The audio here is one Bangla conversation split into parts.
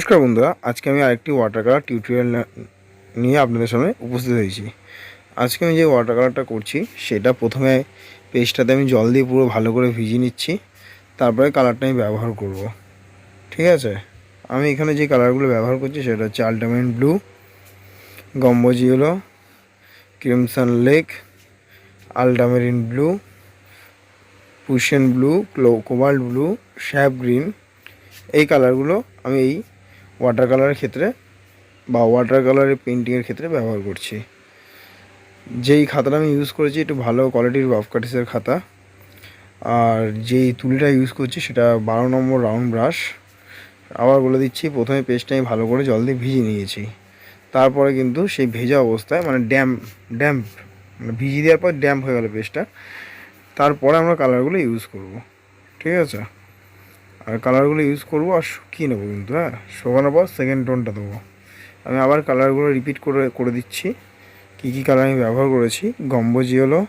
নমস্কার বন্ধুরা, আজকে আমি আরেকটি ওয়াটার কালার টিউটোরিয়াল নিয়ে আপনাদের সামনে উপস্থিত হয়েছি। আজকে আমি যে ওয়াটার কালারটা করছি সেটা প্রথমে পেজটাতে আমি জল দিয়ে পুরো ভালো করে ভিজিয়ে নিচ্ছি, তারপরে কালারটা আমি ব্যবহার করব। ঠিক আছে, আমি এখানে যে কালারগুলো ব্যবহার করছি সেটা হচ্ছে ultramarine blue, gamboge yellow, crimson lake, ultramarine blue, Prussian blue, cobalt blue, sap green. এই কালারগুলো আমি এই ওয়াটার কালারের ক্ষেত্রে বা ওয়াটার কালারের পেন্টিংয়ের ক্ষেত্রে ব্যবহার করছি। যেই খাতাটা আমি ইউজ করেছি একটু ভালো কোয়ালিটির রফ কাটিসের খাতা, আর যেই তুলিটা ইউজ করছি সেটা 12 নম্বর রাউন্ড ব্রাশ। আবার বলে দিচ্ছি, প্রথমে পেজটা আমি ভালো করে জল দিয়ে ভিজিয়ে নিয়েছি, তারপরে কিন্তু সেই ভেজা অবস্থায় মানে ড্যাম্প মানে ভিজিয়ে দেওয়ার পর ড্যাম্প হয়ে গেল পেজটা, তারপরে আমরা কালারগুলো ইউজ করব। ঠিক আছে, আর কালারগুলো ইউজ করব আর শুকিয়ে নেবো কিন্তু। হ্যাঁ, শুকানোর পর সেকেন্ড টোনটা দেবো। আমি আবার কালারগুলো রিপিট করে দিচ্ছি কী কী কালার আমি ব্যবহার করেছি। Gamboge yellow,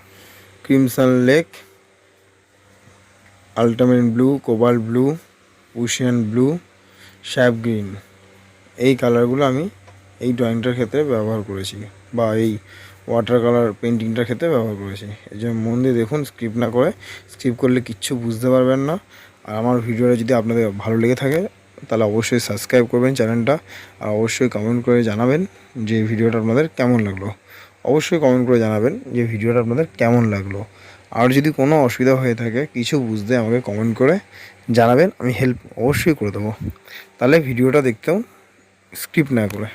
crimson lake, ultramarine blue, cobalt blue, ocean blue, sap green. এই কালারগুলো আমি এই ড্রয়িংটার ক্ষেত্রে ব্যবহার করেছি বা এই ওয়াটার কালার পেন্টিংটার ক্ষেত্রে ব্যবহার করেছি। এই জন্য মন দিয়ে দেখুন, স্কিপ না করে। স্কিপ করলে কিচ্ছু বুঝতে পারবেন না। আর আমার ভিডিওটা যদি আপনাদের ভালো লেগে থাকে তাহলে অবশ্যই সাবস্ক্রাইব করবেন চ্যানেলটা, আর অবশ্যই কমেন্ট করে জানাবেন যে ভিডিওটা আপনাদের কেমন লাগলো। অবশ্যই কমেন্ট করে জানাবেন যে ভিডিওটা আপনাদের কেমন লাগলো। আর যদি কোনো অসুবিধা হয়ে থাকে, কিছু বুঝতে আমাকে কমেন্ট করে জানাবেন, আমি হেল্প অবশ্যই করে দেবো। তাহলে ভিডিওটা দেখতেও স্কিপ না করে।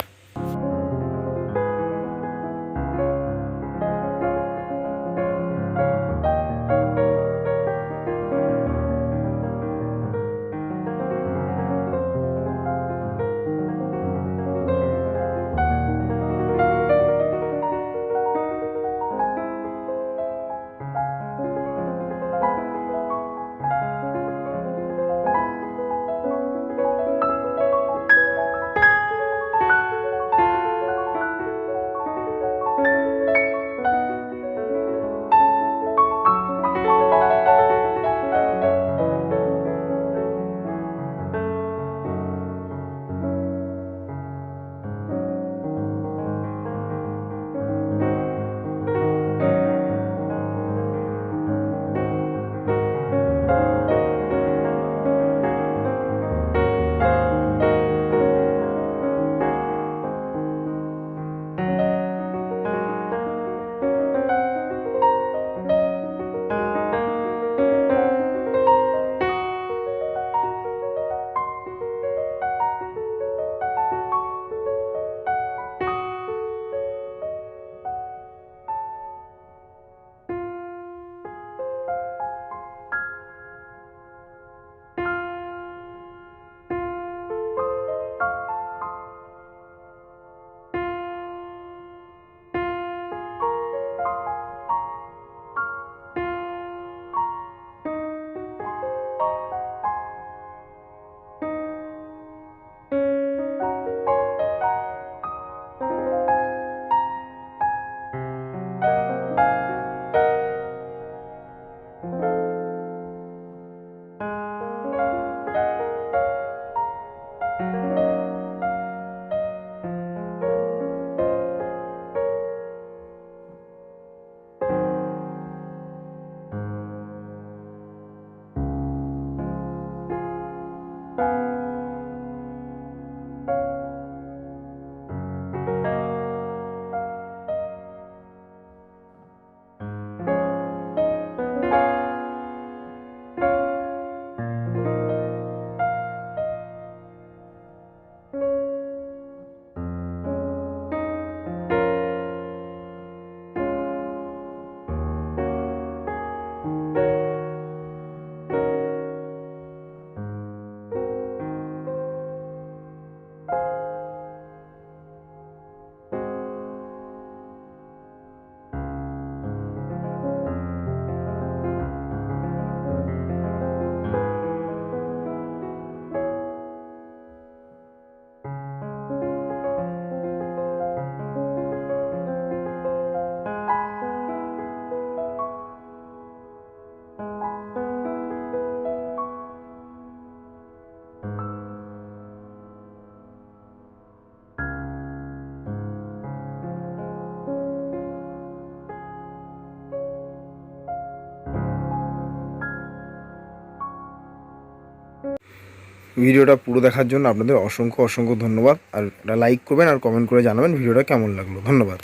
ভিডিওটা পুরো দেখার জন্য আপনাদের অসংখ্য অসংখ্য ধন্যবাদ। আর লাইক করবেন আর কমেন্ট করে জানাবেন ভিডিওটা কেমন লাগলো। ধন্যবাদ।